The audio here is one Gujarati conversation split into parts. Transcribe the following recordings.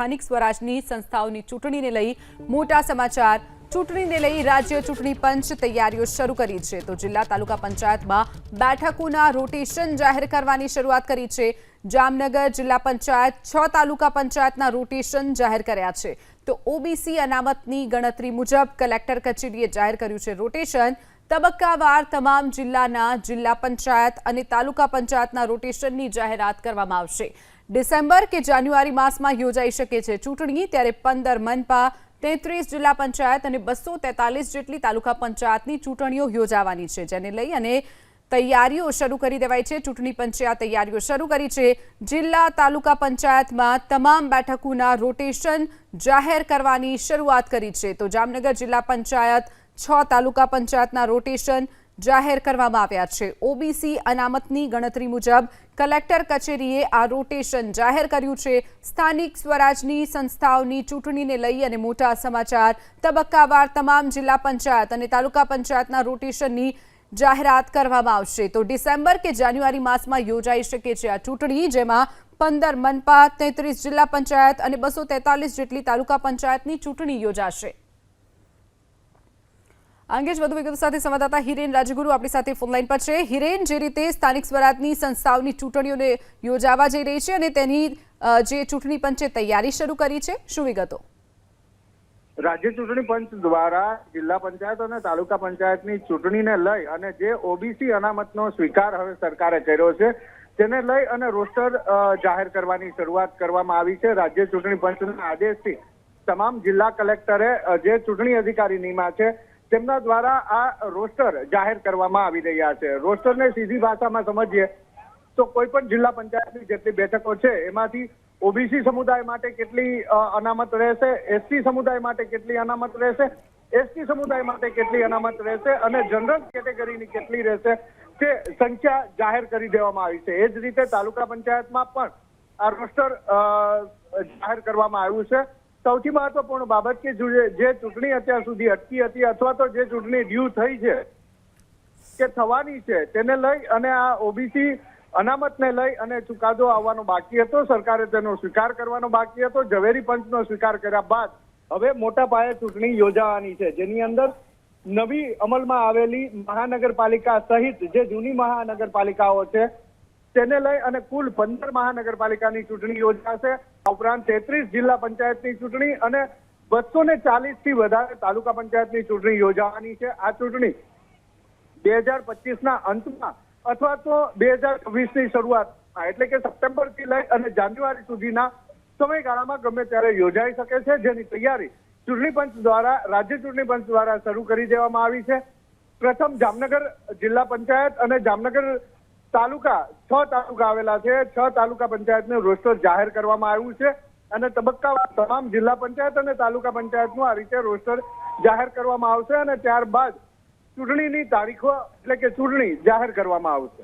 સ્થાનિક સ્વરાજની સંસ્થાઓની ચૂંટણીને લઈ મોટા સમાચાર। ચૂંટણીને લઈ રાજ્ય ચૂંટણી પંચ તૈયારીઓ શરૂ કરી છે તો જિલ્લા તાલુકા પંચાયતમાં બેઠકોના રોટેશન જાહેર કરવાની શરૂઆત કરી છે। જામનગર જિલ્લા પંચાયત 6 તાલુકા પંચાયતના રોટેશન જાહેર કર્યા છે તો ઓબીસી અનામતની ગણતરી મુજબ કલેક્ટર કચેરીએ જાહેર કર્યું છે રોટેશન। તબક્કાવાર તમામ જિલ્લાના જિલ્લા પંચાયત અને તાલુકા પંચાયતના રોટેશનની જાહેરાત કરવામાં આવશે। ડિસેમ્બર કે જાન્યુઆરી માસમાં યોજાઈ શકે છે ચૂંટણી, ત્યારે 15 મનપા, 33 જિલ્લા પંચાયત અને 243 જેટલી તાલુકા પંચાયતની ચૂંટણીઓ યોજાવાની છે, જેને લઈ અને તૈયારીઓ શરૂ કરી દેવાઈ છે। ચૂંટણી પંચે આ તૈયારીઓ શરૂ કરી છે। જિલ્લા તાલુકા પંચાયતમાં તમામ બેઠકોના રોટેશન જાહેર કરવાની શરૂઆત કરી છે તો જામનગર જિલ્લા પંચાયત 6 તાલુકા પંચાયતના રોટેશન જાહેર કરવામાં આવ્યા છે। ઓબીસી અનામતની ગણતરી મુજબ કલેક્ટર કચેરીએ આ રોટેશન જાહેર કર્યું છે। સ્થાનિક સ્વરાજની સંસ્થાઓની ચૂંટણીને લઈ અને મોટા સમાચાર। તબક્કાવાર તમામ જિલ્લા પંચાયત અને તાલુકા પંચાયતના રોટેશનની જાહેરાત કરવામાં આવશે તો ડિસેમ્બર કે જાન્યુઆરી માસમાં યોજાઈ શકે છે આ ચૂંટણી, જેમાં 15 મનપા, 33 જિલ્લા પંચાયત અને 243 જેટલી તાલુકા પંચાયતની ચૂંટણી યોજાશે। અંગે વધુ વિગતો સાથે સંવાદદાતા હિરેન રાજગુરુ આપણી સાથે ફોનલાઈન પર છે। હિરેન, જે રીતે સ્થાનિક સ્વરાજની સંસ્થાઓની ચૂંટણીઓને યોજાવા જઈ રહી છે અને તેની જે ચૂંટણી પંચે તૈયારી શરૂ કરી છે, શું વિગતો? રાજ્ય ચૂંટણી પંચ દ્વારા જિલ્લા પંચાયત અને તાલુકા પંચાયતની ચૂંટણીને લઈ અને જે ઓબીસી અનામતનો સ્વીકાર હવે સરકારે કર્યો છે તેને લઈ અને રોસ્ટર જાહેર કરવાની શરૂઆત કરવામાં આવી છે। રાજ્ય ચૂંટણી પંચના આદેશથી તમામ જિલ્લા કલેક્ટરે જે ચૂંટણી અધિકારી નિમ્યા છે તેમના દ્વારા આ રોસ્ટર જાહેર કરવામાં આવી રહ્યા છે। રોસ્ટરને સીધી ભાષામાં સમજીએ તો કોઈ પણ જિલ્લા પંચાયતની જેટલી બેઠકો છે એમાંથી ઓબીસી સમુદાય માટે કેટલી અનામત રહેશે, એસટી સમુદાય માટે કેટલી અનામત રહેશે, એસટી સમુદાય માટે કેટલી અનામત રહેશે અને જનરલ કેટેગરીની કેટલી રહેશે તે સંખ્યા જાહેર કરી દેવામાં આવી છે। એ જ રીતે તાલુકા પંચાયતમાં પણ આ રોસ્ટર જાહેર કરવામાં આવ્યું છે। સૌથી મહત્વપૂર્ણ બાબત કે જે ચૂંટણી અત્યાર સુધી અટકી હતી અથવા તો જે ચૂંટણી ડ્યુ થઈ છે કે થવાની છે તેને લઈ અને આ ઓબીસી અનામતને લઈ અને ચુકાદો આવવાનો બાકી હતો, સરકારે તેનો સ્વીકાર કરવાનો બાકી હતો। ઝવેરી પંચનો સ્વીકાર કર્યા બાદ હવે મોટા પાયે ચૂંટણી યોજાવાની છે, જેની અંદર નવી અમલમાં આવેલી મહાનગરપાલિકા સહિત જે જૂની મહાનગરપાલિકાઓ છે તેને લઈ અને કુલ 15 મહાનગરપાલિકાની ચૂંટણી યોજાશે। આ ઉપરાંત 33 જિલ્લા પંચાયતની ચૂંટણી અને 240 થી વધારે તાલુકા પંચાયતની ચૂંટણી યોજાવાની છે। આ ચૂંટણી 2025ના અંતમાં અથવા તો 2026ની શરૂઆતમાં એટલે કે સપ્ટેમ્બરથી લઈ અને જાન્યુઆરી સુધીના સમયગાળામાં ગમે ત્યારે યોજાઈ શકે છે, જેની તૈયારી ચૂંટણી પંચ દ્વારા રાજ્ય ચૂંટણી પંચ દ્વારા શરૂ કરી દેવામાં આવી છે। પ્રથમ જામનગર જિલ્લા પંચાયત અને જામનગર તાલુકા 6 તાલુકા આવેલા છે, 6 તાલુકા પંચાયતનું રોસ્ટર જાહેર કરવામાં આવ્યું છે અને તબક્કાવાર તમામ જિલ્લા પંચાયત અને તાલુકા પંચાયતનું આ રીતે રોસ્ટર જાહેર કરવામાં આવશે અને ત્યારબાદ ચૂંટણીની તારીખો એટલે કે ચૂંટણી જાહેર કરવામાં આવશે।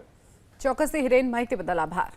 ચોક્કસથી હિરેન, માહિતી બદલ આભાર।